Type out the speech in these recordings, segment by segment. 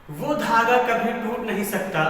वो धागा कभी टूट नहीं सकता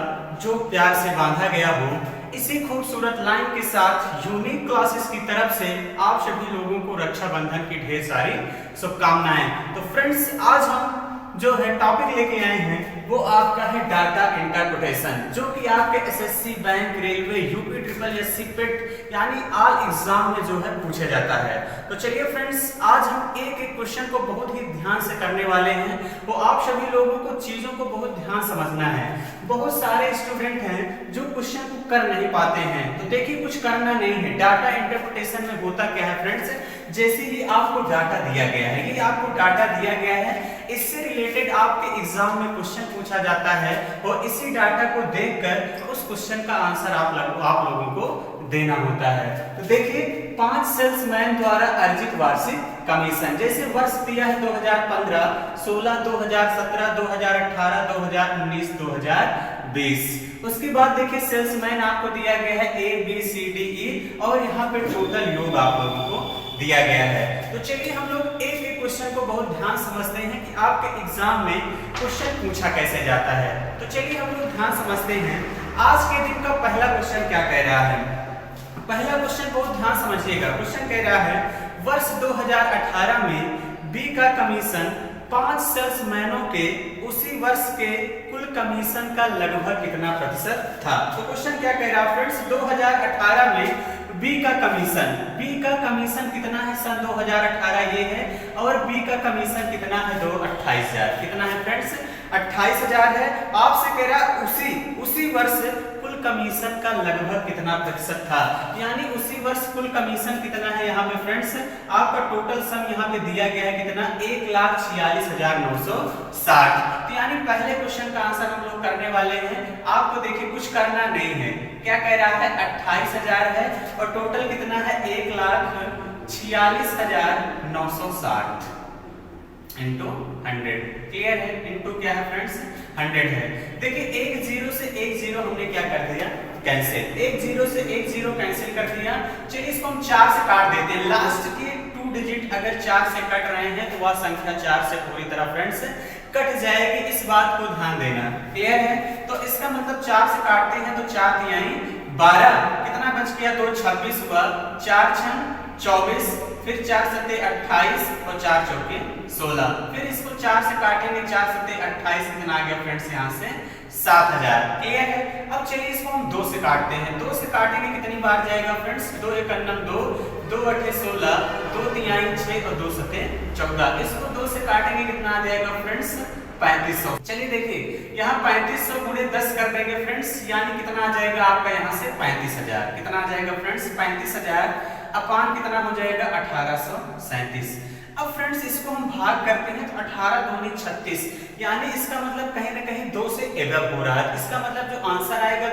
जो प्यार से बांधा गया हो। इसी खूबसूरत लाइन के साथ यूनिक क्लासेस की तरफ से आप सभी लोगों को रक्षाबंधन की ढेर सारी शुभकामनाएं। तो फ्रेंड्स, आज हम जो है टॉपिक लेके आए हैं वो आपका है डाटा इंटरप्रिटेशन, जो कि आपके SSC, bank, railway, UP triple SC, PET यानी ऑल एग्जाम में जो है पूछा जाता है। तो चलिए फ्रेंड्स, आज हम एक एक क्वेश्चन को बहुत ही ध्यान से करने वाले हैं। वो आप सभी लोगों को चीजों को बहुत ध्यान समझना है। बहुत सारे स्टूडेंट हैं जो क्वेश्चन को कर नहीं पाते हैं, तो देखिए कुछ करना नहीं है। डाटा इंटरप्रिटेशन में होता क्या है फ्रेंड्स, जैसे ही आपको डाटा दिया गया है, ये आपको डाटा दिया गया है, इससे रिलेटेड आपके एग्जाम में क्वेश्चन पूछा जाता है और इसी डाटा को देखकर उस क्वेश्चन का आंसर आप लोगों को देना होता है। तो देखिए, 5 सेल्समैन द्वारा अर्जित वार्षिक कमीशन, जैसे वर्ष दिया है 2015, 16, 2017, 2018, 2019, 2020। उसके बाद देखिए सेल्समैन आपको दिया गया है ABCDE और यहाँ पे टोटल योग आप लोगों को दिया गया है। तो चलिए हम लोग एक एक क्वेश्चन को बहुत ध्यान समझते हैं कि आपके एग्जाम में क्वेश्चन पूछा कैसे जाता है। तो चलिए हम लोग ध्यान समझते हैं आज के दिन का पहला क्वेश्चन क्या कह रहा है। पहला क्वेश्चन बहुत ध्यान समझिएगा। क्वेश्चन कह रहा है वर्ष 2018 में बी का कमीशन 5 सेल्समैनों के उसी वर्ष के कुल कमीशन का लगभग कितना प्रतिशत था। तो क्वेश्चन क्या कह रहा है फ्रेंड्स, 2018 में बी का कमीशन कितना है सन 2018 ये है, और बी का कमीशन कितना है 28,000। कितना है फ्रेंड्स, 28,000 है। आपसे कह रहा उसी वर्ष कुल कमीशन का लगभग कितना प्रतिशत था, यानी उसी वर्ष कुल कमीशन कितना है। यहाँ पे फ्रेंड्स आपका टोटल सम यहाँ पे दिया गया है कितना, 1,46,960। तो यानी पहले क्वेश्चन का आंसर हम लोग करने वाले हैं। आपको देखिए कुछ करना नहीं है। क्या कह रहा है, 28,000 है और टोटल कितना है 1,46,960 इंटू 100। क्लियर है, इंटू क्या है फ्रेंड्स 100 है। देखिए एक जीरो से एक जीरो हमने क्या कर दिया, कैंसिल। एक जीरो से एक जीरो कैंसिल कर दिया। चलिए इसको हम 4 से काट देते हैं। लास्ट के 2 डिजिट अगर 4 से कट रहे हैं तो वह संख्या 4 से पूरी तरह फ्रेंड्स कट जाएगी, इस बात को ध्यान देना। क्लियर है, तो इसका मतलब 4 से काटते हैं तो 4 तिहाई 12, कितना बच गया 2 26 हुआ, 4 6 24, फिर 4 सत्ते 28 और 4 चौके 16। फिर इसको 4 से काटेंगे, 4 सत्ते 28, कितना आ गया फ्रेंड्स यहाँ से 7,000। क्लियर है। अब चलिए इसको हम 2 से काटते हैं। 2 से काटेंगे कितनी बार जाएगा फ्रेंड्स, 2 1 2, 2 8 16, 2 3 6 और 2 7 14। इसको 2 से काटेंगे कितना आ जाएगा फ्रेंड्स 3500। चलिए देखिए यहाँ 3500 गुणे 10 कर देंगे फ्रेंड्स, यानी कितना आ जाएगा आपका यहाँ से 35,000। कितना आ जाएगा फ्रेंड्स 35,000 अपान कितना हो जाएगा 1837। अब फ्रेंड्स इसको हम भाग करते हैं तो 18 दूनी 36, यानी इसका मतलब कहीं ना कहीं 2 से एबव हो रहा है। इसका मतलब जो आंसर आएगा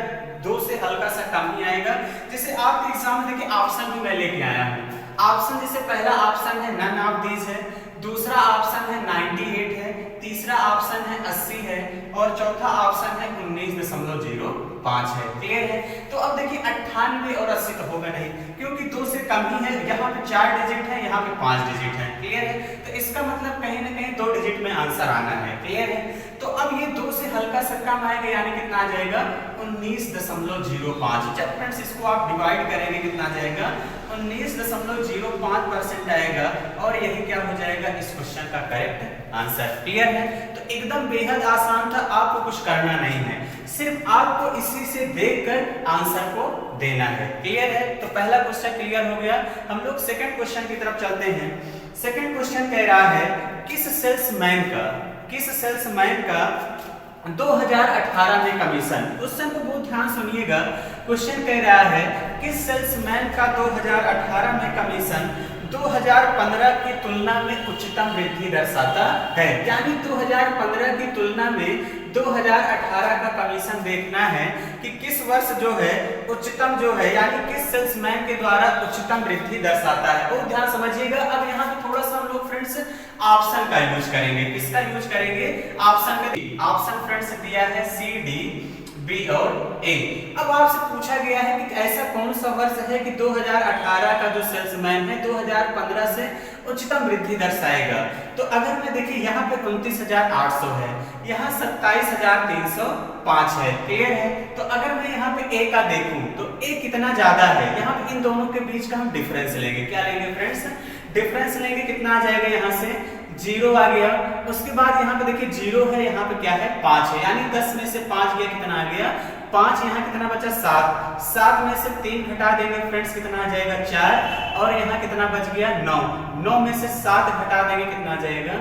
2 से हल्का सा कम ही आएगा। जैसे आपके एग्जाम में देखिए ऑप्शन भी मैं लेके आया हूँ। ऑप्शन जैसे पहला ऑप्शन है नन ऑफ दीज है, दूसरा ऑप्शन है 98 है, तीसरा ऑप्शन है 80 है और चौथा ऑप्शन है 19.05 है। क्लियर है। तो अब देखिए 98 और 80 तो होगा नहीं, क्योंकि 2 से कम ही है। यहाँ पे 4 डिजिट है, यहाँ पे 5 डिजिट है। क्लियर है, तो इसका मतलब कहीं ना कहीं 2 डिजिट में आंसर आना है। क्लियर है, तो अब ये 2 से हल्का सा कम आएगा, यानी कितना आ जाएगा 19.05। जब फ्रेंड्स इसको आप डिवाइड करेंगे कितना आ जाएगा 19.05% आएगा, और यही क्या हो जाएगा इस क्वेश्चन का करेक्ट आंसर। क्लियर है, तो एकदम बेहद आसान था, आपको कुछ करना नहीं है, सिर्फ आपको इसी से देखकर आंसर को देना है। क्लियर है, तो पहला क्वेश्चन क्लियर हो गया। हम लोग सेकंड क्वेश्चन की तरफ चलते हैं। सेकंड क्वेश्चन कह रहा है किस सेल्समैन का 2018 में कमीशन। क्वेश्चन को बहुत ध्यान सुनिएगा। क्वेश्चन कह रहा है किस सेल्समैन का 2018 में कमीशन 2015 की तुलना में उच्चतम वृद्धि दर्शाता है। यानी 2015 की तुलना में 2018 का कमीशन देखना है कि किस वर्ष जो है उच्चतम जो है, यानी किस सेल्समैन के द्वारा उच्चतम वृद्धि दर्शाता है। बहुत ध्यान समझिएगा। अब यहाँ पे थोड़ा सा हम लोग फ्रेंड्स ऑप्शन का यूज करेंगे। किसका यूज करेंगे, ऑप्शन का। ऑप्शन फ्रेंड्स दिया है सी, डी, बी और ए। अब आपसे पूछा गया है कि ऐसा कौन सा वर्ष है कि 2018 का जो सेल्समैन है 2015 से उच्चतम वृद्धि दर्शाएगा। तो अगर मैं देखिए यहाँ पे 29,800 है, यहाँ 27,305 है, क्लियर है। तो अगर मैं यहाँ पे ए का देखूं तो ए कितना ज्यादा है, यहाँ पे इन दोनों के बीच का हम डिफरेंस लेंगे। क्या लेंगे फ्रेंड्स? डिफरेंस लेंगे। कितना आ जाएगा? यहाँ से 0 आ गया। उसके बाद यहाँ पे देखिए 0 है, यहाँ पे क्या है 5 है, यानी 10 में से 5 गया, कितना आ गया 5। यहाँ कितना बचा 7, 7 में से 3 घटा देंगे फ्रेंड्स, कितना आ जाएगा 4। और यहाँ कितना बच गया 9, 9 में से 7 घटा देंगे, कितना आ जाएगा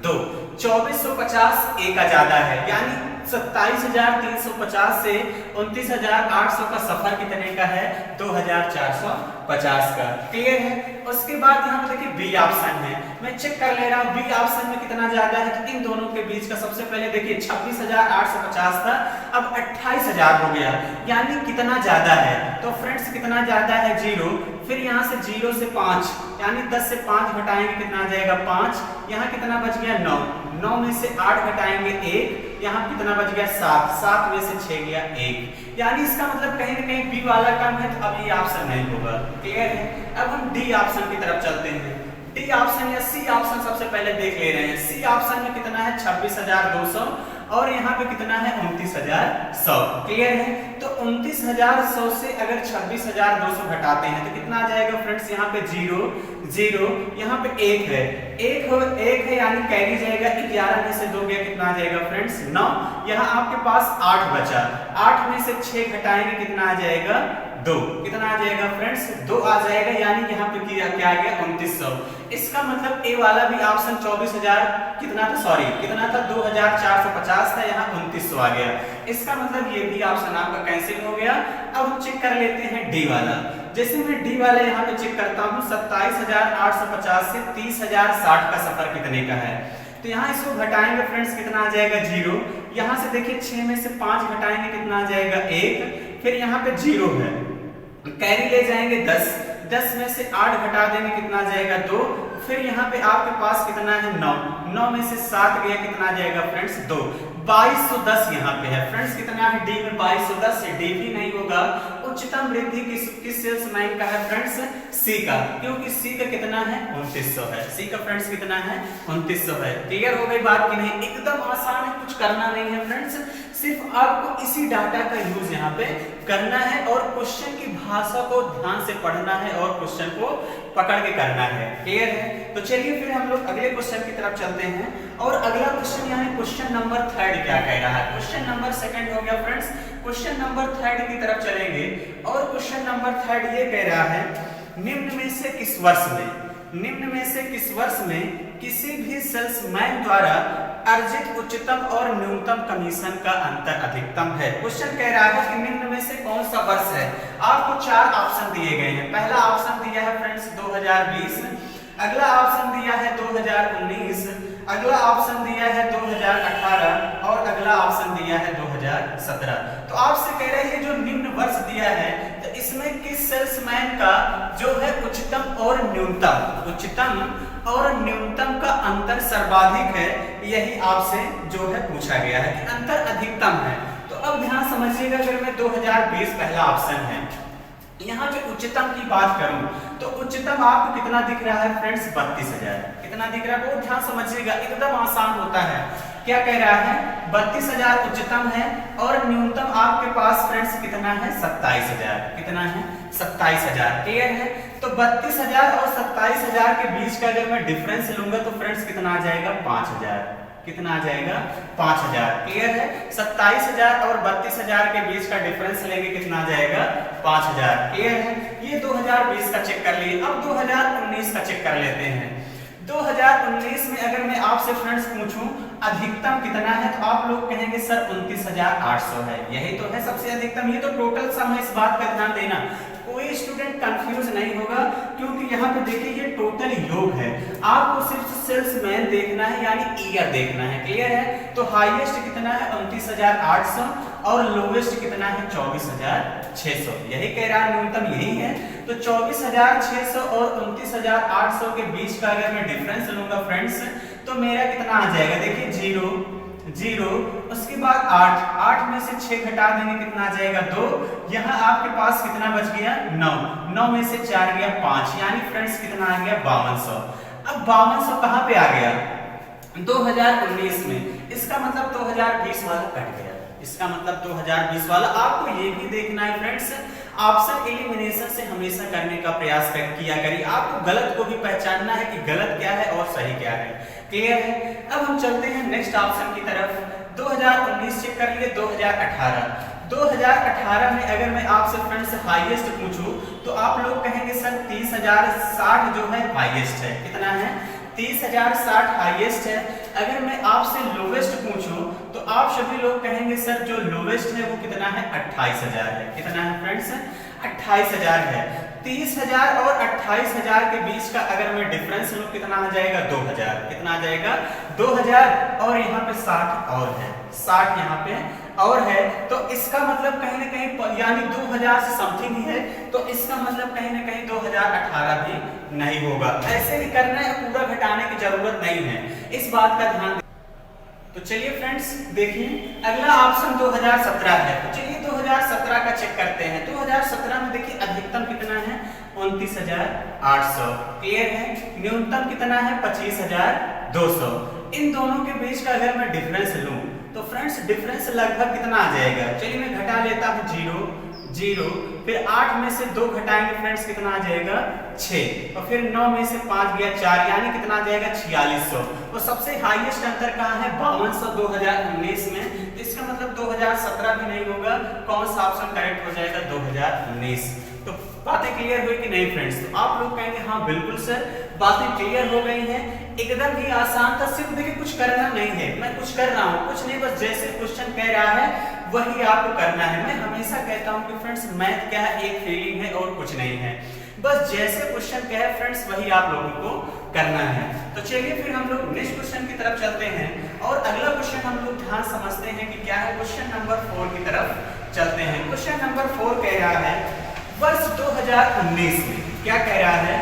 2। 2450 ए का ज्यादा है, यानी 27,350 से 29,800 का सफर कितने का है? 2,450 का, क्लियर है। उसके बाद यहाँ पे देखिए बी ऑप्शन है, मैं चेक कर ले रहा हूँ बी ऑप्शन में कितना ज्यादा है। तो इन दोनों के बीच का सबसे पहले देखिए 26,850 था, अब 28,000 हो गया, यानी कितना ज्यादा है? तो फ्रेंड्स कितना ज्यादा है? 0। फिर यहाँ से 0 से 5, यानी 10 से 5 घटाएंगे, कितना आ जाएगा 5। यहाँ कितना बच गया 9, 9 में से 8 घटाएंगे 1, यहाँ कितना बच गया 7, 7 में से 6 गया 1, यानी इसका मतलब कहीं ना कहीं बी वाला कम है, तो अब ये ऑप्शन नहीं होगा, क्लियर है। अब हम डी ऑप्शन की तरफ चलते हैं। डी ऑप्शन या सी ऑप्शन सबसे पहले देख ले रहे हैं। सी ऑप्शन में कितना है? 26,200 और यहाँ पे कितना है? 29,100, क्लियर है। तो 29,100 से अगर 26,200 घटाते हैं तो कितना आ जाएगा फ्रेंड्स? यहाँ पे 0, 0, यहाँ पे 1 है, 1 है, यानी कैरी जाएगा। 11 में से 2 गया, कितना आ जाएगा फ्रेंड्स? 9। यहाँ आपके पास 8 बचा, 8 में से 6 घटाएंगे, कितना आ जाएगा 2, कितना आ जाएगा फ्रेंड्स? 2 आ जाएगा, यानी यहाँ पे क्या आ गया 2900। इसका मतलब ए वाला भी ऑप्शन 24,000 कितना था? सॉरी कितना था? 2,450 था, यहाँ 2900 आ गया। इसका मतलब ये भी ऑप्शन आपका कैंसिल हो गया। अब हम चेक कर लेते हैं डी वाला। जैसे मैं डी वाला यहाँ पे चेक करता हूँ, 27,850 से 30,060 का सफर कितने का है? तो यहाँ इसको घटाएंगे फ्रेंड्स, कितना आ जाएगा 0। यहाँ से देखिए 6 में से 5 घटाएंगे, कितना आ जाएगा 1। फिर यहाँ पे 0 है, कैरी ले जाएंगे 10, 10 में से 8 घटा देंगे, कितना आ जाएगा 2। फिर यहाँ पे आपके पास कितना है 9, 9 में से 7 गया, कितना आ जाएगा फ्रेंड्स 2। 2210 यहाँ पे है फ्रेंड्स, कितना है डी में 2210 से डी भी नहीं होगा। उच्चतम वृद्धि किस सेल्समैन का है फ्रेंड्स? सी का, क्योंकि सी का कितना है 2900 है। सी का फ्रेंड्स कितना है 2900 है। क्लियर हो गई बात कि नहीं? एकदम आसान है, कुछ करना नहीं है फ्रेंड्स, सिर्फ आपको इसी डाटा का यूज यहाँ पे करना है और क्वेश्चन की भाषा को ध्यान से पढ़ना है और क्वेश्चन को पकड़ के करना है, क्लियर है। तो चलिए फिर हम लोग अगले क्वेश्चन की तरफ चलते हैं। और अगला क्वेश्चन यानी क्वेश्चन नंबर 3 क्या कह रहा है? क्वेश्चन नंबर 2 हो गया फ्रेंड्स, क्वेश्चन नंबर 3 की तरफ चलेंगे। और क्वेश्चन नंबर 3 ये कह रहा है, निम्न में से किस वर्ष में किसी भी सेल्समैन द्वारा अर्जित उच्चतम और न्यूनतम कमीशन का अंतर अधिकतम है? क्वेश्चन कह रहा है कि निम्न में से कौन सा वर्ष है। आपको 4 ऑप्शन दिए गए हैं। पहला ऑप्शन दिया है फ्रेंड्स 2020, अगला ऑप्शन दिया है 2019, अगला ऑप्शन दिया है 2018 और अगला ऑप्शन दिया है 2017। तो आपसे कह रहे हैं जो निम्न वर्ष दिया है तो इसमें किस सेल्समैन का जो है उच्चतम और न्यूनतम का अंतर सर्वाधिक है, यही आपसे जो है पूछा गया है कि अंतर अधिकतम है। तो अब ध्यान समझिएगा, अगर मैं 2020 पहला ऑप्शन है, यहाँ पे उच्चतम की बात करूं तो उच्चतम आपको कितना दिख रहा है फ्रेंड्स? 32,000। कितना दिख रहा है? बहुत ध्यान समझिएगा, एकदम आसान होता है। क्या कह रहा है? 32,000 उच्चतम है और न्यूनतम आपके पास फ्रेंड्स कितना है? 27,000। कितना है? 27,000, क्लियर है। तो 32,000 और 27,000 के बीच का अगर मैं डिफरेंस लूंगा तो फ्रेंड्स कितना आ जाएगा? 5,000। कितना आ जाएगा? 5,000, क्लियर है। 27,000 और 32,000 के बीच का डिफरेंस लेंगे, कितना आ जाएगा? 5,000, क्लियर है। ये 2020 का चेक कर लिए। अब 2019 का चेक कर लेते हैं। 2019 में अगर मैं आपसे फ्रेंड्स पूछूं अधिकतम कितना है तो आप लोग कहेंगे सर 29,800 है, यही तो है सबसे अधिकतम। ये तो टोटल सम है, इस बात का ध्यान देना, कोई स्टूडेंट कंफ्यूज नहीं होगा क्योंकि यहाँ पे देखिए ये टोटल योग है। आपको सिर्फ सेल्समैन देखना है यानी ईयर देखना है, क्लियर है। तो हाईएस्ट कितना है? 29,800 और लोवेस्ट कितना है? 24,600। यही कह रहा है, न्यूनतम यही है। तो 24,600 और 29,800 के बीच का अगर मैं डिफरेंस लूंगा फ्रेंड्स तो मेरा कितना आ जाएगा? देखिए 0, 0, उसके बाद 8, 8 में से 6 घटा देंगे कितना आ जाएगा 2, यहाँ आपके पास कितना बच गया 9, 9 में से 4 गया 5, यानी फ्रेंड्स कितना आ गया 5200। अब 5200 कहाँ पे आ गया 2019 में, इसका मतलब 2020 वाला कट गया, इसका मतलब 2020 वाला। आपको ये भी देखना है फ्रेंड्स, ऑप्शन एलिमिनेशन से हमेशा करने का प्रयास किया करिए। आपको गलत को भी पहचानना है कि गलत क्या है और सही क्या है। क्लियर है? अब हम चलते हैं नेक्स्ट ऑप्शन की तरफ। 2019 चेक कर लिए, 2018 में अगर मैं आपसे फ्रेंड्स हाईएस्ट पूछूं तो आप लोग कहेंगे सर 30,060 जो है हाईएस्ट है। कितना है 30,060 हाईएस्ट है। अगर मैं आपसे लोवेस्ट पूछूं तो आप सभी लोग कहेंगे सर जो लोवेस्ट है वो कितना है 28,000 है। कितना है फ्रेंड्स 28,000 है। 30,000 और 28,000 के बीच का अगर मैं डिफरेंस लूं कितना आ जाएगा 2,000। कितना आ जाएगा 2,000 और यहाँ पे 60 और है, 60 यहाँ पे और है, तो इसका मतलब कहीं ना कहीं यानी 2000 से समथिंग ही है, तो इसका मतलब कहीं ना कहीं 2018 भी नहीं होगा। ऐसे ही करना है, पूरा घटाने की जरूरत नहीं है, इस बात का ध्यान। तो चलिए फ्रेंड्स देखिए अगला ऑप्शन 2017 है। तो चलिए 2017 का चेक करते हैं। 2017 में देखिए अधिकतम कितना है 29,800। क्लियर है? न्यूनतम कितना है 25,200। इन दोनों के बीच का अगर मैं डिफरेंस लूं तो फ्रेंड्स डिफरेंस लगभग कितना आ जाएगा। चलिए मैं घटा लेता हूं 0 0, फिर 8 में से 2 घटाएंगे फ्रेंड्स कितना आ जाएगा 6, और फिर 9 में से 5 गया 4, यानी कितना आ जाएगा 4600। तो सबसे हाईएस्ट अंतर कहाँ है 5200 2019 में, तो इसका मतलब 2017 भी नहीं होगा। कौन सा ऑप्शन करेक्ट हो जाएगा 2019। तो बातें क्लियर हुई कि नहीं फ्रेंड्स? तो आप लोग कहेंगे हाँ बिल्कुल सर बातें क्लियर हो गई हैं, एकदम ही आसान था। सिर्फ देखिए कुछ करना नहीं है, मैं कुछ कर रहा हूँ कुछ नहीं, बस जैसे क्वेश्चन कह रहा है वही आपको करना है। मैं हमेशा कहता हूँ कि फ्रेंड्स मैथ क्या है, एक फीलिंग है और कुछ नहीं है, बस जैसे क्वेश्चन कहे फ्रेंड्स वही आप लोगों को करना है। तो चलिए फिर हम लोग नेक्स्ट क्वेश्चन की तरफ चलते हैं, और अगला क्वेश्चन हम लोग ध्यान समझते हैं कि क्या है। क्वेश्चन नंबर 4 की तरफ चलते हैं। क्वेश्चन नंबर 4 कह रहा है वर्ष 2019 में, क्या कह रहा है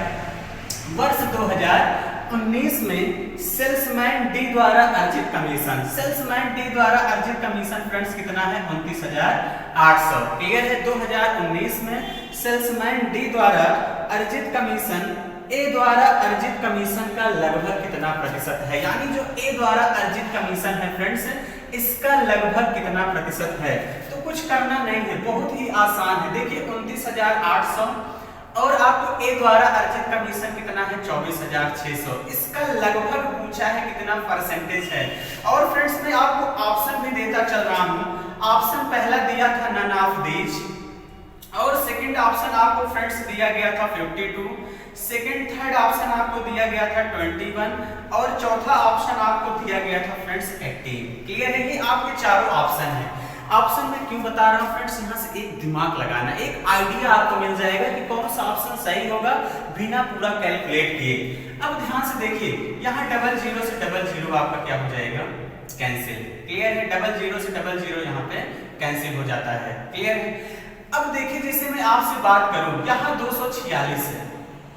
वर्ष 2019 में सेल्समैन डी द्वारा अर्जित कमीशन, सेल्समैन डी द्वारा अर्जित कमीशन फ्रेंड्स कितना है 29,800। क्लियर है? 2019 में सेल्समैन डी द्वारा अर्जित कमीशन ए द्वारा अर्जित कमीशन का लगभग कितना प्रतिशत है, यानी जो ए द्वारा अर्जित कमीशन है फ्रेंड्स इसका लगभग कितना प्रतिशत है। तो कुछ करना नहीं है, बहुत ही आसान है। देखिए 29,800 और आपको ए द्वारा अर्जित कमीशन कितना है 24,600, इसका लगभग पूछा है कितना परसेंटेज है। और फ्रेंड्स मैं आपको ऑप्शन भी देता चल रहा हूं। ऑप्शन पहला दिया था नन ऑफ दीज, और सेकंड ऑप्शन आपको फ्रेंड्स दिया गया था 52, सेकंड थर्ड ऑप्शन आपको दिया गया था 21, और चौथा ऑप्शन आपको दिया गया था फ्रेंड्स 18। क्लियर है? ये आपके चारों ऑप्शन है। ऑप्शन में क्यों बता रहा हूं फ्रेंड्स, यहाँ से एक दिमाग लगाना, एक आइडिया आपको मिल जाएगा कि कौन सा ऑप्शन सही होगा बिना पूरा कैलकुलेट किए। अब ध्यान से देखिए, यहाँ 00 से 00 आपका क्या हो जाएगा कैंसिल। क्लियर है? 00 से 00 यहाँ पे कैंसिल हो जाता है। क्लियर है? अब देखिए जैसे मैं आपसे बात करूं, यहाँ 246 है,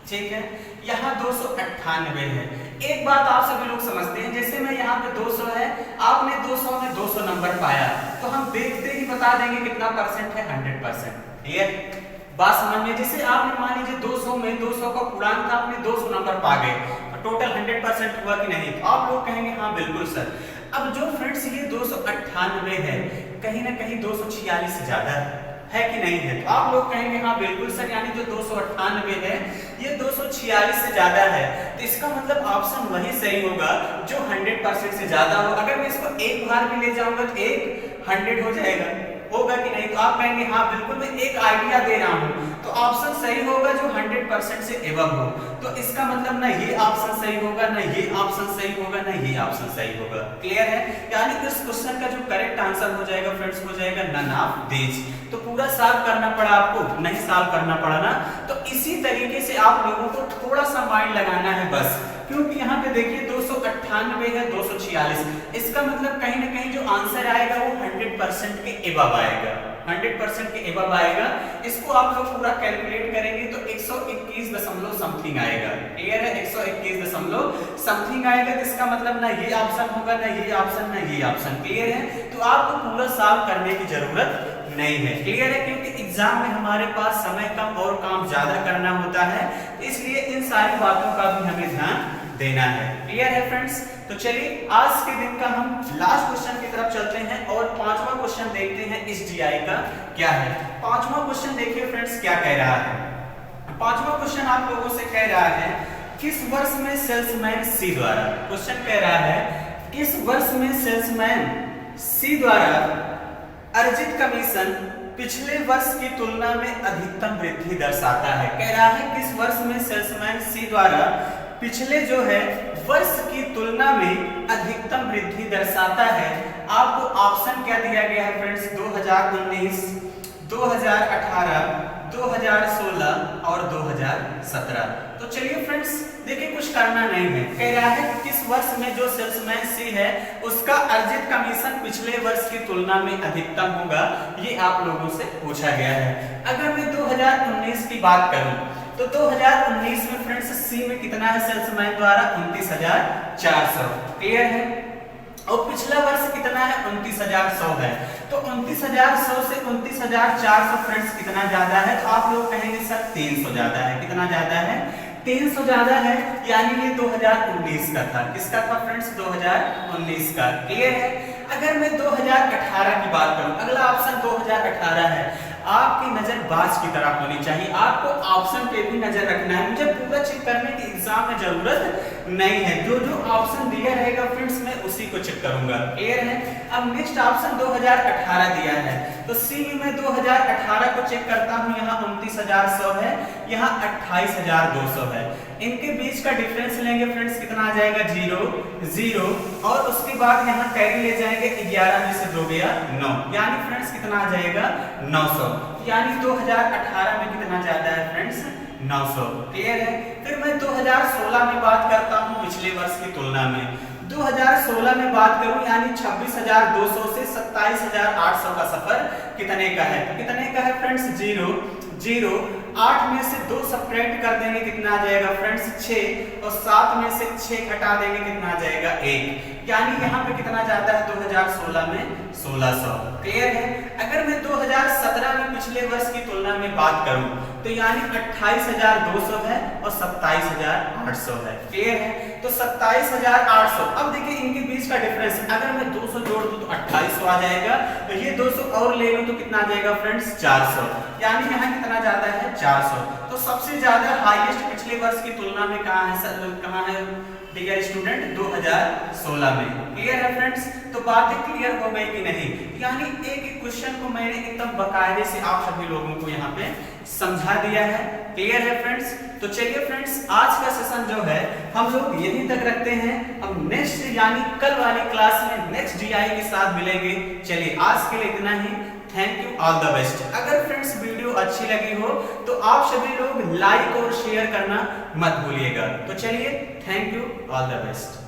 ठीक है, यहाँ 298 है। एक बात आप सभी लोग समझते हैं, जैसे मैं यहाँ पे 200 है, आपने 200 में 200 नंबर पाया, तो हम देखते ही बता देंगे कितना परसेंट है 100%। क्लियर बात समझ में? जैसे आपने मान लीजिए 200 में 200 का पूर्णांक था, आपने 200 नंबर पा गए, तो टोटल 100% हुआ कि नहीं? तो आप लोग कहेंगे हाँ बिल्कुल सर। अब जो फ्रेंड्स ये 298 है, कहीं ना कहीं 246 से ज्यादा है कि नहीं है? तो आप लोग कहेंगे हाँ बिल्कुल सर, यानी जो 298 है ये 246 से ज्यादा है, तो इसका मतलब ऑप्शन वही सही होगा जो 100% से ज्यादा हो। अगर मैं इसको एक बार भी ले जाऊंगा तो 100 हो जाएगा, होगा कि नहीं? तो आप कहेंगे हाँ बिल्कुल, मैं एक आइडिया दे रहा हूँ, तो ऑप्शन सही होगा जो 100% से एबव हो। तो इसका मतलब ना ये ऑप्शन सही होगा, ना ये ऑप्शन सही होगा, ना ये ऑप्शन सही होगा। क्लियर है? यानी इस क्वेश्चन का जो करेक्ट आंसर हो जाएगा फ्रेंड्स हो जाएगा नन ऑफ दीज। तो पूरा सॉल्व करना पड़ा आपको, नहीं सॉल्व करना पड़ा ना? तो इसी तरीके से आप लोगों को थोड़ा सा माइंड लगाना है बस, क्योंकि यहाँ पे देखिए 298 है 246, इसका मतलब कहीं ना कहीं जो आंसर आएगा वो 100% के एबव आएगा। 100% के एबव आएगा। इसको आप लोग पूरा कैलकुलेट करेंगे तो 121 दशमलव समथिंग आएगा। क्लियर है, 121 दशमलव समथिंग आएगा। तो इसका मतलब ना ये ऑप्शन होगा, ना ये ऑप्शन, ना ये ऑप्शन। क्लियर है, तो आपको पूरा सॉल्व करने की जरूरत नहीं है। क्लियर है, क्योंकि एग्जाम में हमारे पास समय कम और काम ज्यादा करना होता है, इसलिए इन सारी बातों का भी हमें ध्यान देना है। क्लियर है फ्रेंड्स, तो चलिए आज के दिन का हम लास्ट क्वेश्चन की तरफ चलते हैं और पांचवा क्वेश्चन देखते हैं इस डीआई का क्या है। पांचवा क्वेश्चन देखिए फ्रेंड्स क्या कह रहा है। पांचवा क्वेश्चन आप लोगों से कह रहा है किस वर्ष में सेल्समैन सी द्वारा, क्वेश्चन कह रहा है किस वर्ष में सेल्समैन सी द्वारा अर्जित कमीशन पिछले वर्ष की तुलना में अधिकतम वृद्धि दर्शाता है। कह रहा है किस वर्ष में सेल्समैन सी द्वारा पिछले जो है वर्ष की तुलना में अधिकतम वृद्धि दर्शाता है। आपको ऑप्शन क्या दिया गया है फ्रेंड्स, 2019, 2018, 2016 और 2017। तो चलिए फ्रेंड्स देखिए कुछ करना नहीं है। कह रहा है कि किस वर्ष में जो सेल्समैन सी है उसका अर्जित कमीशन पिछले वर्ष की तुलना में अधिकतम होगा, ये आप लोगों से पूछा गया है। अगर मैं 2019 की बात करूं तो 2019 में फ्रेंड्स सी में कितना है सेल्समैन द्वारा, 29,400। क्लियर है, और पिछला वर्ष कितना है, 29,100 है। तो 29,100 से 29,400 फ्रेंड्स कितना ज्यादा है, तो आप लोग कहेंगे सर 300 ज्यादा है। कितना ज्यादा है, 300 ज्यादा है, यानी ये 2019 का था। किसका था फ्रेंड्स, 2019 का। क्लियर है, अगर मैं 2018 की बात करूं, अगला ऑप्शन 2018 है। आपकी नजर बाज की तरह होनी चाहिए, आपको ऑप्शन पे भी नजर रखना है। मुझे पूरा चेक करने की एग्जाम में जरूरत नहीं है, जो जो ऑप्शन दिया रहेगा फ्रेंड्स मैं उसी को चेक करूंगा। क्लियर है, अब नेक्स्ट ऑप्शन 2018 दिया है, तो सी में मैं 2018 को चेक करता हूं। यहाँ 29,100 है, यहाँ 28,200 है। इनके बीच का डिफरेंस लेंगे फ्रेंड्स, कितना आ जाएगा, 0 0, और उसके बाद यहाँ कैरी ले जाएंगे, 11 में से 2 गया 9, यानी फ्रेंड्स कितना आ जाएगा, 900। यानी 2018 में कितना ज्यादा है फ्रेंड्स, 900। क्लियर है, फिर मैं 2016 में बात करता हूँ पिछले वर्ष की तुलना में। 2016 में बात करूं यानी 26,200 से 27,800 का सफर कितने का है, तो कितने का है फ्रेंड्स, 0 0। 8 में से 2 सब्ट्रैक्ट कर देंगे, कितना आ जाएगा फ्रेंड्स, 6, और 7 में से 6 घटा देंगे, कितना आ जाएगा, 1। यानी यहाँ पे कितना जाता है 2016 में 1600। क्लियर है, अगर मैं 2017 में पिछले वर्ष की तुलना में बात करूं तो यानी 28,200 है और 27,800 है। क्लियर है, तो 27,800। अब देखिए इनके बीच का डिफरेंस, अगर मैं 200 जोड़ दूं तो 2800 आ जाएगा, तो ये 200 और ले लूं तो कितना आ जाएगा फ्रेंड्स, 400। यानी यहाँ कितना जाता है, 400। तो सबसे ज्यादा हाईएस्ट पिछले वर्ष की तुलना में कहाँ है सर, कहाँ है डियर स्टूडेंट, 2016 में। क्लियर है फ्रेंड्स, तो बातें क्लियर हो गई कि नहीं। यानी एक एक क्वेश्चन को मैंने एकदम बाकायदे से आप सभी लोगों को यहाँ पे समझा दिया है। क्लियर है फ्रेंड्स, तो चलिए फ्रेंड्स आज का सेशन जो है हम लोग यहीं तक रखते हैं। अब नेक्स्ट यानी कल वाली क्लास में नेक्स्ट डीआई के साथ मिलेंगे। चलिए आज के लिए इतना ही, thank you, all the best. अगर फ्रेंड्स वीडियो अच्छी लगी हो तो आप सभी लोग लाइक और शेयर करना मत भूलिएगा। तो चलिए, thank you, all the best.